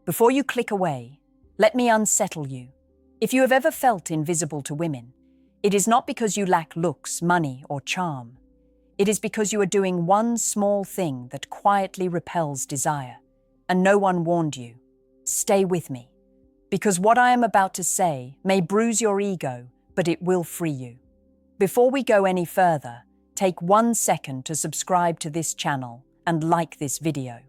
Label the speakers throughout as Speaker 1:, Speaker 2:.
Speaker 1: Before you click away, let me unsettle you. If you have ever felt invisible to women, it is not because you lack looks, money, or charm. It is because you are doing one small thing that quietly repels desire, and no one warned you. Stay with me, because what I am about to say may bruise your ego, but it will free you. Before we go any further, take 1 second to subscribe to this channel and like this video.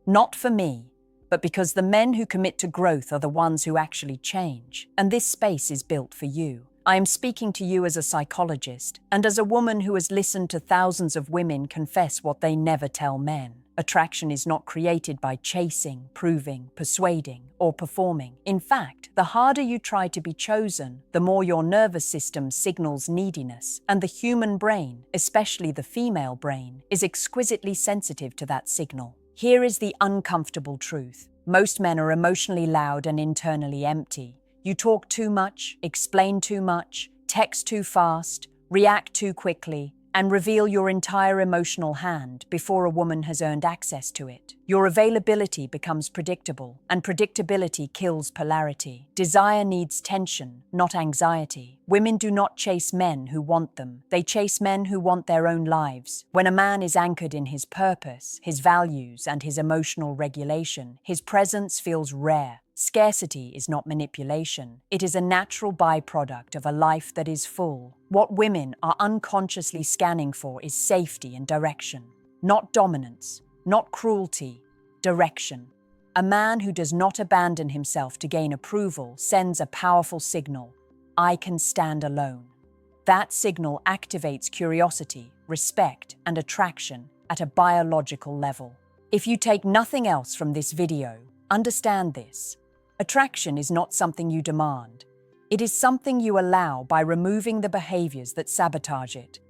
Speaker 1: Not for me, but because the men who commit to growth are the ones who actually change, and this space is built for you. I am speaking to you as a psychologist and as a woman who has listened to thousands of women confess what they never tell men. Attraction is not created by chasing, proving, persuading, or performing. In fact, the harder you try to be chosen, the more your nervous system signals neediness, and the human brain, especially the female brain, is exquisitely sensitive to that signal. Here is the uncomfortable truth. Most men are emotionally loud and internally empty. You talk too much, explain too much, text too fast, react too quickly, and reveal your entire emotional hand before a woman has earned access to it. Your availability becomes predictable, and predictability kills polarity. Desire needs tension, not anxiety. Women do not chase men who want them. They chase men who want their own lives. When a man is anchored in his purpose, his values, and his emotional regulation, his presence feels rare. Scarcity is not manipulation. It is a natural byproduct of a life that is full. What women are unconsciously scanning for is safety and direction. Not dominance, not cruelty, direction. A man who does not abandon himself to gain approval sends a powerful signal: I can stand alone. That signal activates curiosity, respect, and attraction at a biological level. If you take nothing else from this video, understand this. Attraction is not something you demand. It is something you allow by removing the behaviors that sabotage it.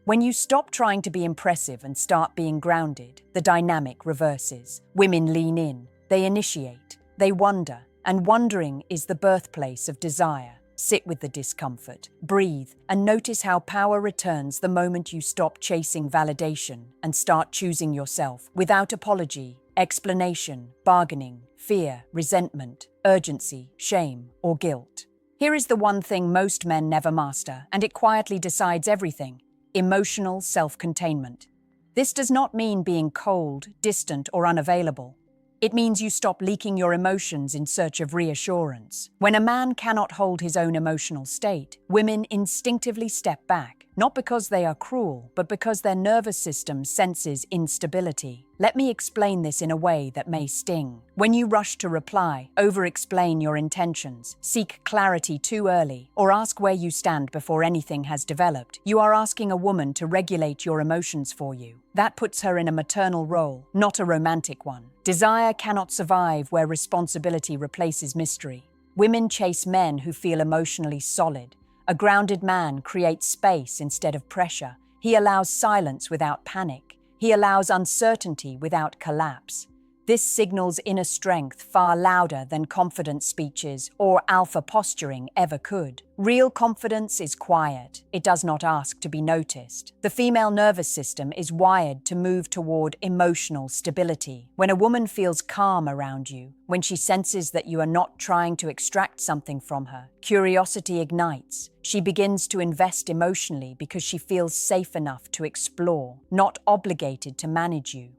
Speaker 1: When you stop trying to be impressive and start being grounded, the dynamic reverses. Women lean in, they initiate, they wonder, and wondering is the birthplace of desire. Sit with the discomfort, breathe, and notice how power returns the moment you stop chasing validation and start choosing yourself without apology, explanation, bargaining, fear, resentment, urgency, shame, or guilt. Here is the one thing most men never master, and it quietly decides everything: emotional self-containment. This does not mean being cold, distant, or unavailable. It means you stop leaking your emotions in search of reassurance. When a man cannot hold his own emotional state, women instinctively step back, not because they are cruel, but because their nervous system senses instability. Let me explain this in a way that may sting. When you rush to reply, over-explain your intentions, seek clarity too early, or ask where you stand before anything has developed, you are asking a woman to regulate your emotions for you. That puts her in a maternal role, not a romantic one. Desire cannot survive where responsibility replaces mystery. Women chase men who feel emotionally solid. A grounded man creates space instead of pressure. He allows silence without panic. He allows uncertainty without collapse. This signals inner strength far louder than confident speeches or alpha posturing ever could. Real confidence is quiet. It does not ask to be noticed. The female nervous system is wired to move toward emotional stability. When a woman feels calm around you, when she senses that you are not trying to extract something from her, curiosity ignites. She begins to invest emotionally because she feels safe enough to explore, not obligated to manage you.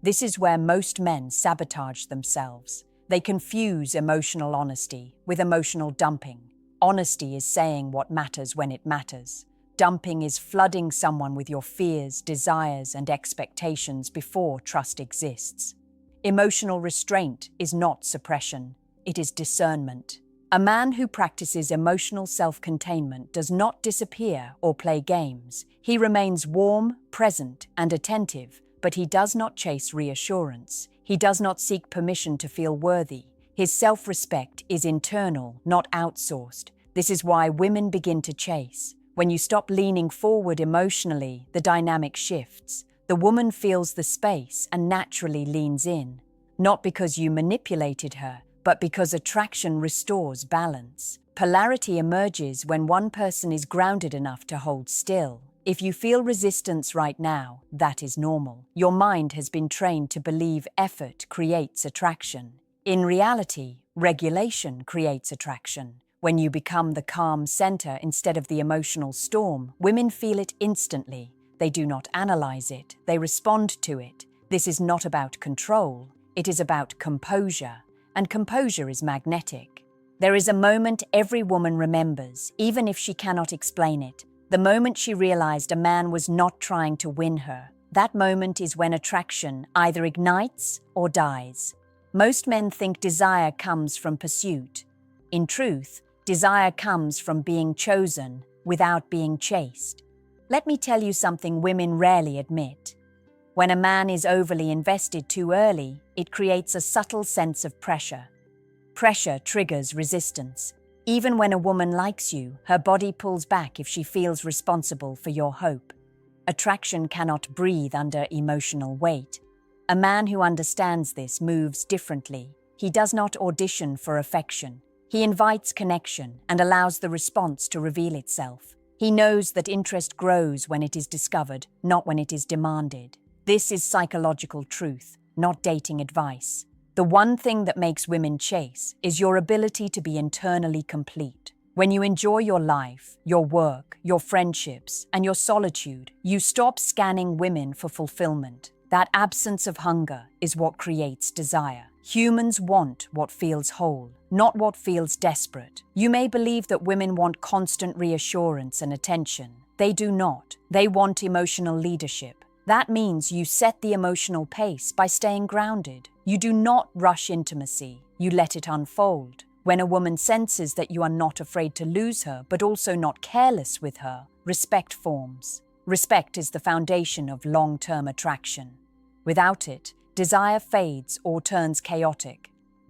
Speaker 1: This is where most men sabotage themselves. They confuse emotional honesty with emotional dumping. Honesty is saying what matters when it matters. Dumping is flooding someone with your fears, desires, and expectations before trust exists. Emotional restraint is not suppression, it is discernment. A man who practices emotional self-containment does not disappear or play games. He remains warm, present, and attentive, but he does not chase reassurance. He does not seek permission to feel worthy. His self-respect is internal, not outsourced. This is why women begin to chase. When you stop leaning forward emotionally, the dynamic shifts. The woman feels the space and naturally leans in. Not because you manipulated her, but because attraction restores balance. Polarity emerges when one person is grounded enough to hold still. If you feel resistance right now, that is normal. Your mind has been trained to believe effort creates attraction. In reality, regulation creates attraction. When you become the calm center instead of the emotional storm, women feel it instantly. They do not analyze it, they respond to it. This is not about control, it is about composure, and composure is magnetic. There is a moment every woman remembers, even if she cannot explain it. The moment she realized a man was not trying to win her. That moment is when attraction either ignites or dies. Most men think desire comes from pursuit. In truth, desire comes from being chosen without being chased. Let me tell you something women rarely admit. When a man is overly invested too early, it creates a subtle sense of pressure. Pressure triggers resistance. Even when a woman likes you, her body pulls back if she feels responsible for your hope. Attraction cannot breathe under emotional weight. A man who understands this moves differently. He does not audition for affection. He invites connection and allows the response to reveal itself. He knows that interest grows when it is discovered, not when it is demanded. This is psychological truth, not dating advice. The one thing that makes women chase is your ability to be internally complete. When you enjoy your life, your work, your friendships, and your solitude, you stop scanning women for fulfillment. That absence of hunger is what creates desire. Humans want what feels whole, not what feels desperate. You may believe that women want constant reassurance and attention. They do not. They want emotional leadership. That means you set the emotional pace by staying grounded. You do not rush intimacy. You let it unfold. When a woman senses that you are not afraid to lose her, but also not careless with her, respect forms. Respect is the foundation of long-term attraction. Without it, desire fades or turns chaotic.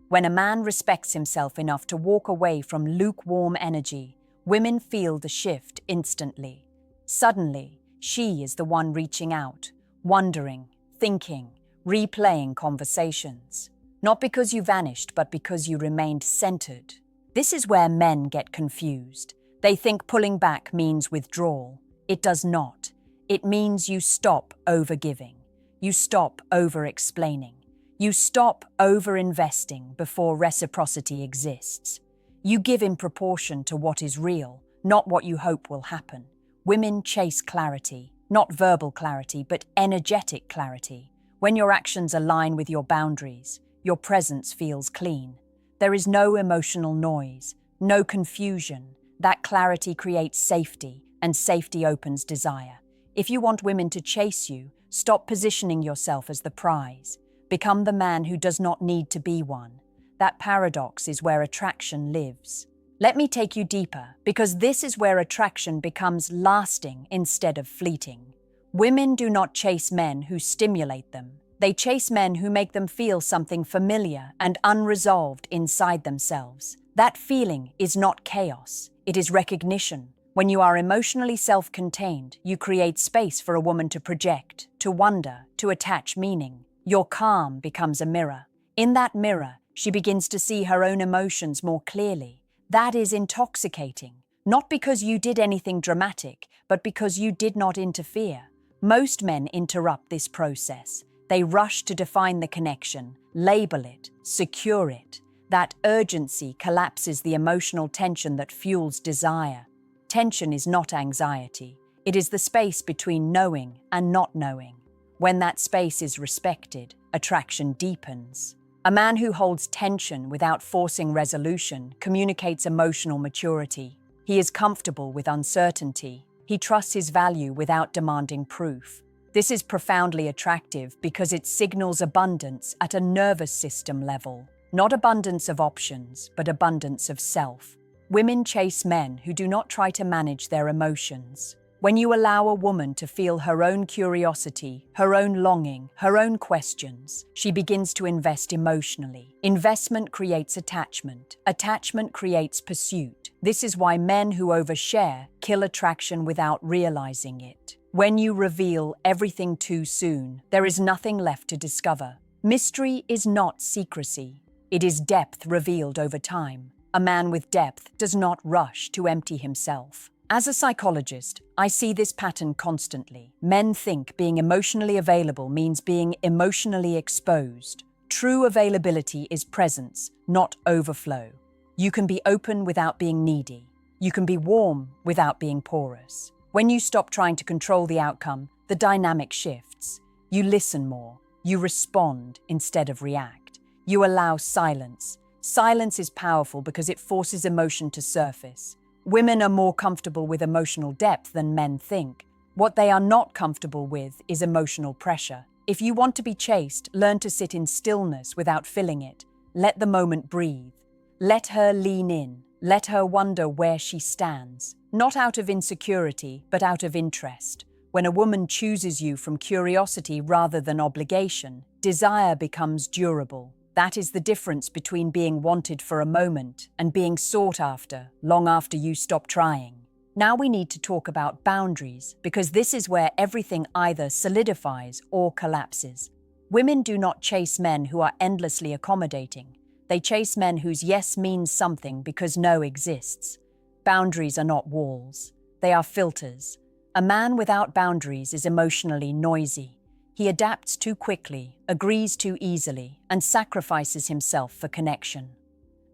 Speaker 1: When a man respects himself enough to walk away from lukewarm energy, women feel the shift instantly. Suddenly, she is the one reaching out, wondering, thinking, replaying conversations. Not because you vanished, but because you remained centered. This is where men get confused. They think pulling back means withdrawal. It does not. It means you stop overgiving. You stop over-explaining. You stop over-investing before reciprocity exists. You give in proportion to what is real, not what you hope will happen. Women chase clarity, not verbal clarity, but energetic clarity. When your actions align with your boundaries, your presence feels clean. There is no emotional noise, no confusion. That clarity creates safety, and safety opens desire. If you want women to chase you, stop positioning yourself as the prize. Become the man who does not need to be one. That paradox is where attraction lives. Let me take you deeper, because this is where attraction becomes lasting instead of fleeting. Women do not chase men who stimulate them. They chase men who make them feel something familiar and unresolved inside themselves. That feeling is not chaos, it is recognition. When you are emotionally self-contained, you create space for a woman to project, to wonder, to attach meaning. Your calm becomes a mirror. In that mirror, she begins to see her own emotions more clearly. That is intoxicating, not because you did anything dramatic, but because you did not interfere. Most men interrupt this process. They rush to define the connection, label it, secure it. That urgency collapses the emotional tension that fuels desire. Tension is not anxiety. It is the space between knowing and not knowing. When that space is respected, attraction deepens. A man who holds tension without forcing resolution communicates emotional maturity. He is comfortable with uncertainty. He trusts his value without demanding proof. This is profoundly attractive because it signals abundance at a nervous system level. Not abundance of options, but abundance of self. Women chase men who do not try to manage their emotions. When you allow a woman to feel her own curiosity, her own longing, her own questions, she begins to invest emotionally. Investment creates attachment. Attachment creates pursuit. This is why men who overshare kill attraction without realizing it. When you reveal everything too soon, there is nothing left to discover. Mystery is not secrecy. It is depth revealed over time. A man with depth does not rush to empty himself. As a psychologist, I see this pattern constantly. Men think being emotionally available means being emotionally exposed. True availability is presence, not overflow. You can be open without being needy. You can be warm without being porous. When you stop trying to control the outcome, the dynamic shifts. You listen more. You respond instead of react. You allow silence. Silence is powerful because it forces emotion to surface. Women are more comfortable with emotional depth than men think. What they are not comfortable with is emotional pressure. If you want to be chaste, learn to sit in stillness without filling it. Let the moment breathe. Let her lean in. Let her wonder where she stands. Not out of insecurity, but out of interest. When a woman chooses you from curiosity rather than obligation, desire becomes durable. That is the difference between being wanted for a moment and being sought after long after you stop trying. Now we need to talk about boundaries, because this is where everything either solidifies or collapses. Women do not chase men who are endlessly accommodating. They chase men whose yes means something because no exists. Boundaries are not walls. They are filters. A man without boundaries is emotionally noisy. He adapts too quickly, agrees too easily, and sacrifices himself for connection.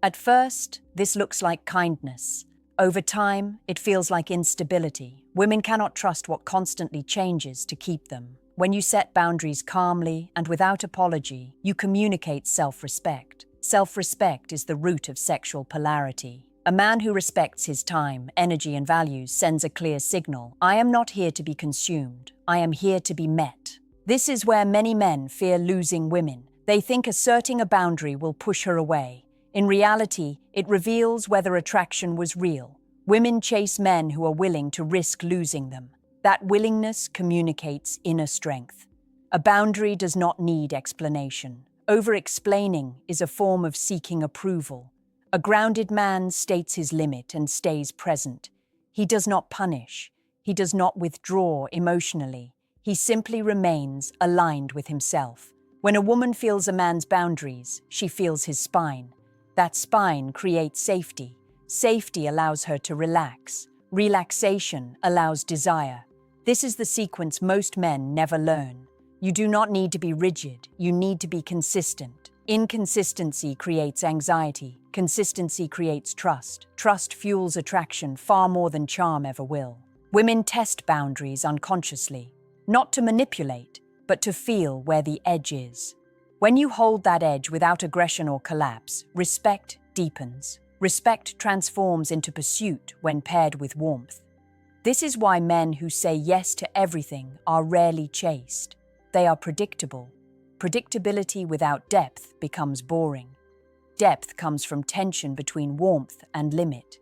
Speaker 1: At first, this looks like kindness. Over time, it feels like instability. Women cannot trust what constantly changes to keep them. When you set boundaries calmly and without apology, you communicate self-respect. Self-respect is the root of sexual polarity. A man who respects his time, energy, and values sends a clear signal. I am not here to be consumed. I am here to be met. This is where many men fear losing women. They think asserting a boundary will push her away. In reality, it reveals whether attraction was real. Women chase men who are willing to risk losing them. That willingness communicates inner strength. A boundary does not need explanation. Over-explaining is a form of seeking approval. A grounded man states his limit and stays present. He does not punish. He does not withdraw emotionally. He simply remains aligned with himself. When a woman feels a man's boundaries, she feels his spine. That spine creates safety. Safety allows her to relax. Relaxation allows desire. This is the sequence most men never learn. You do not need to be rigid. You need to be consistent. Inconsistency creates anxiety. Consistency creates trust. Trust fuels attraction far more than charm ever will. Women test boundaries unconsciously. Not to manipulate, but to feel where the edge is. When you hold that edge without aggression or collapse, respect deepens. Respect transforms into pursuit when paired with warmth. This is why men who say yes to everything are rarely chaste. They are predictable. Predictability without depth becomes boring. Depth comes from tension between warmth and limit.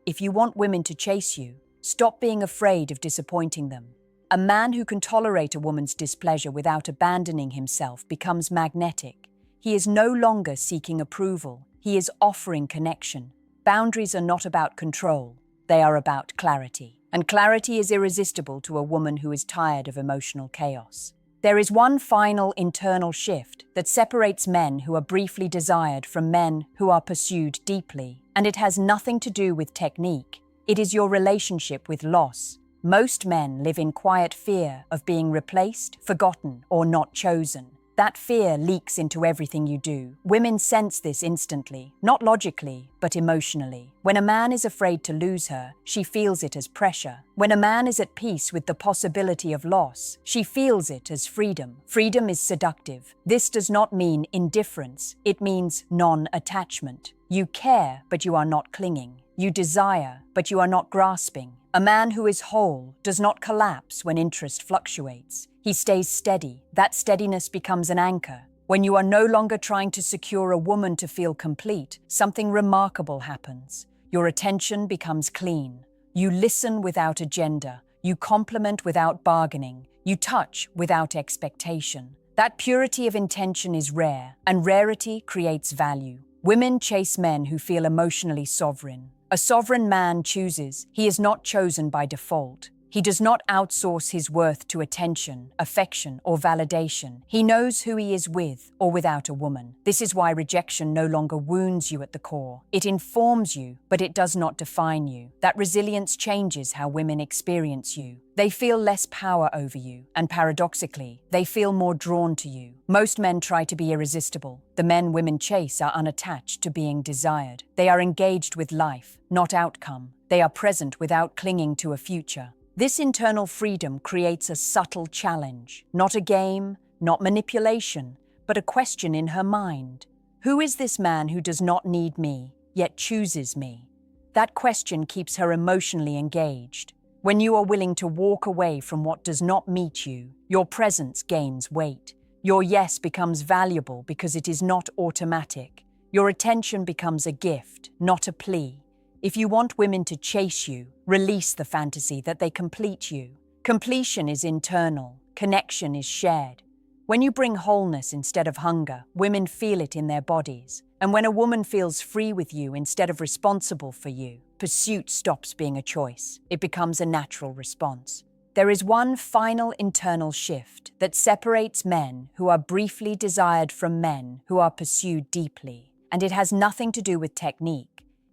Speaker 1: If you want women to chase you, stop being afraid of disappointing them. A man who can tolerate a woman's displeasure without abandoning himself becomes magnetic. He is no longer seeking approval. He is offering connection. Boundaries are not about control. They are about clarity. And clarity is irresistible to a woman who is tired of emotional chaos. There is one final internal shift that separates men who are briefly desired from men who are pursued deeply. And it has nothing to do with technique. It is your relationship with loss. Most men live in quiet fear of being replaced, forgotten, or not chosen. That fear leaks into everything you do. Women sense this instantly, not logically, but emotionally. When a man is afraid to lose her, she feels it as pressure. When a man is at peace with the possibility of loss, she feels it as freedom. Freedom is seductive. This does not mean indifference. It means non-attachment. You care, but you are not clinging. You desire, but you are not grasping. A man who is whole does not collapse when interest fluctuates. He stays steady. That steadiness becomes an anchor. When you are no longer trying to secure a woman to feel complete, something remarkable happens. Your attention becomes clean. You listen without agenda. You compliment without bargaining. You touch without expectation. That purity of intention is rare, and rarity creates value. Women chase men who feel emotionally sovereign. A sovereign man chooses. He is not chosen by default. He does not outsource his worth to attention, affection, or validation. He knows who he is with or without a woman. This is why rejection no longer wounds you at the core. It informs you, but it does not define you. That resilience changes how women experience you. They feel less power over you, and paradoxically, they feel more drawn to you. Most men try to be irresistible. The men women chase are unattached to being desired. They are engaged with life, not outcome. They are present without clinging to a future. This internal freedom creates a subtle challenge, not a game, not manipulation, but a question in her mind. Who is this man who does not need me, yet chooses me? That question keeps her emotionally engaged. When you are willing to walk away from what does not meet you, your presence gains weight. Your yes becomes valuable because it is not automatic. Your attention becomes a gift, not a plea. If you want women to chase you, release the fantasy that they complete you. Completion is internal, connection is shared. When you bring wholeness instead of hunger, women feel it in their bodies. And when a woman feels free with you instead of responsible for you, pursuit stops being a choice. It becomes a natural response. There is one final internal shift that separates men who are briefly desired from men who are pursued deeply. And it has nothing to do with technique.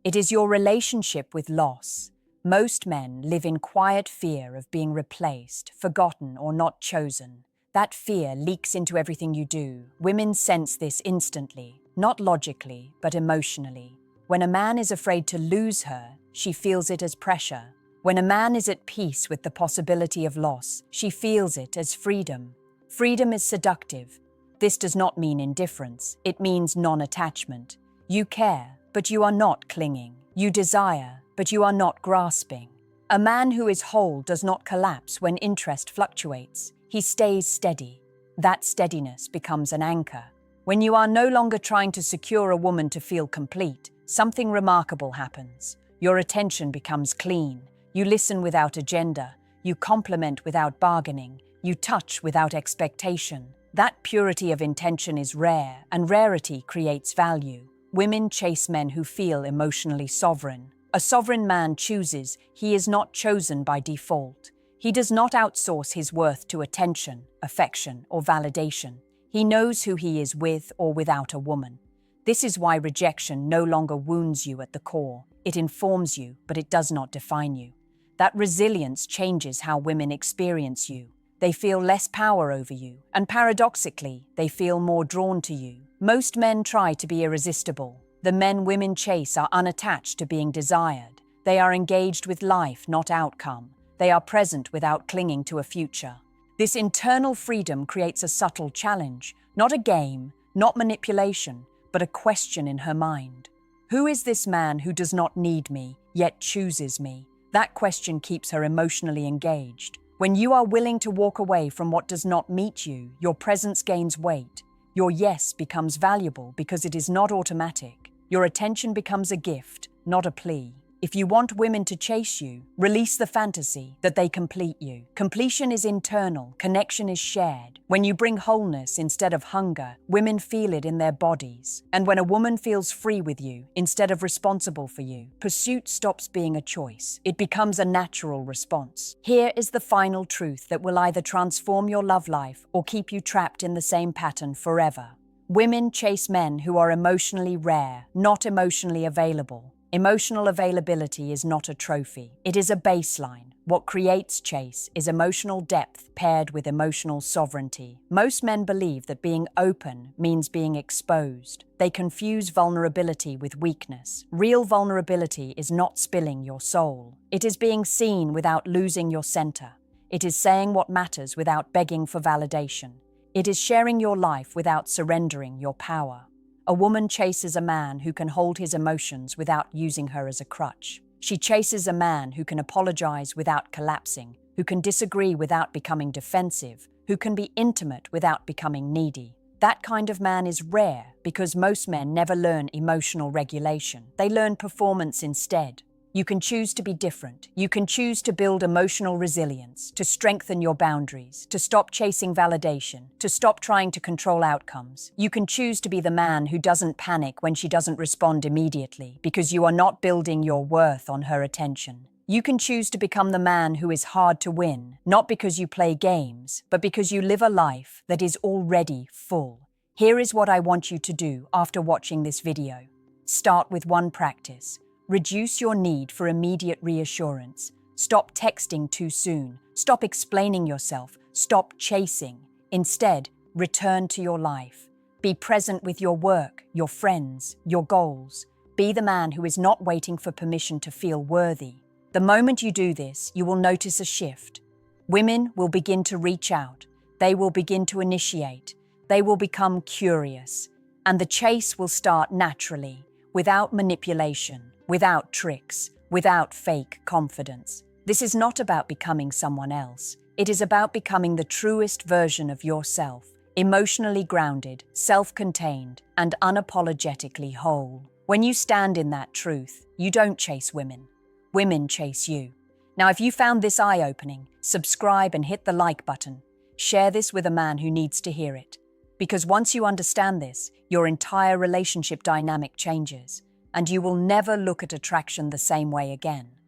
Speaker 1: It is your relationship with loss. Most men live in quiet fear of being replaced, forgotten, or not chosen. That fear leaks into everything you do. Women sense this instantly, not logically, but emotionally. When a man is afraid to lose her, she feels it as pressure. When a man is at peace with the possibility of loss, she feels it as freedom. Freedom is seductive. This does not mean indifference. It means non-attachment. You care, but you are not clinging. You desire, but you are not grasping. A man who is whole does not collapse when interest fluctuates. He stays steady. That steadiness becomes an anchor. When you are no longer trying to secure a woman to feel complete, something remarkable happens. Your attention becomes clean. You listen without agenda. You compliment without bargaining. You touch without expectation. That purity of intention is rare, and rarity creates value. Women chase men who feel emotionally sovereign. A sovereign man chooses, he is not chosen by default. He does not outsource his worth to attention, affection, or validation. He knows who he is with or without a woman. This is why rejection no longer wounds you at the core. It informs you, but it does not define you. That resilience changes how women experience you. They feel less power over you, and paradoxically, they feel more drawn to you. Most men try to be irresistible. The men women chase are unattached to being desired. They are engaged with life, not outcome. They are present without clinging to a future. This internal freedom creates a subtle challenge, not a game, not manipulation, but a question in her mind. Who is this man who does not need me, yet chooses me? That question keeps her emotionally engaged. When you are willing to walk away from what does not meet you, your presence gains weight. Your yes becomes valuable because it is not automatic. Your attention becomes a gift, not a plea. If you want women to chase you, release the fantasy that they complete you. Completion is internal, connection is shared. When you bring wholeness instead of hunger, women feel it in their bodies. And when a woman feels free with you instead of responsible for you, pursuit stops being a choice. It becomes a natural response. Here is the final truth that will either transform your love life or keep you trapped in the same pattern forever. Women chase men who are emotionally rare, not emotionally available. Emotional availability is not a trophy. It is a baseline. What creates chase is emotional depth paired with emotional sovereignty. Most men believe that being open means being exposed. They confuse vulnerability with weakness. Real vulnerability is not spilling your soul. It is being seen without losing your center. It is saying what matters without begging for validation. It is sharing your life without surrendering your power. A woman chases a man who can hold his emotions without using her as a crutch. She chases a man who can apologize without collapsing, who can disagree without becoming defensive, who can be intimate without becoming needy. That kind of man is rare because most men never learn emotional regulation. They learn performance instead. You can choose to be different. You can choose to build emotional resilience, to strengthen your boundaries, to stop chasing validation, to stop trying to control outcomes. You can choose to be the man who doesn't panic when she doesn't respond immediately because you are not building your worth on her attention. You can choose to become the man who is hard to win, not because you play games, but because you live a life that is already full. Here is what I want you to do after watching this video. Start with one practice. Reduce your need for immediate reassurance. Stop texting too soon. Stop explaining yourself. Stop chasing. Instead, return to your life. Be present with your work, your friends, your goals. Be the man who is not waiting for permission to feel worthy. The moment you do this, you will notice a shift. Women will begin to reach out. They will begin to initiate. They will become curious. And the chase will start naturally, without manipulation, without tricks, without fake confidence. This is not about becoming someone else. It is about becoming the truest version of yourself, emotionally grounded, self-contained, and unapologetically whole. When you stand in that truth, you don't chase women. Women chase you. Now, if you found this eye-opening, subscribe and hit the like button. Share this with a man who needs to hear it. Because once you understand this, your entire relationship dynamic changes, and you will never look at attraction the same way again.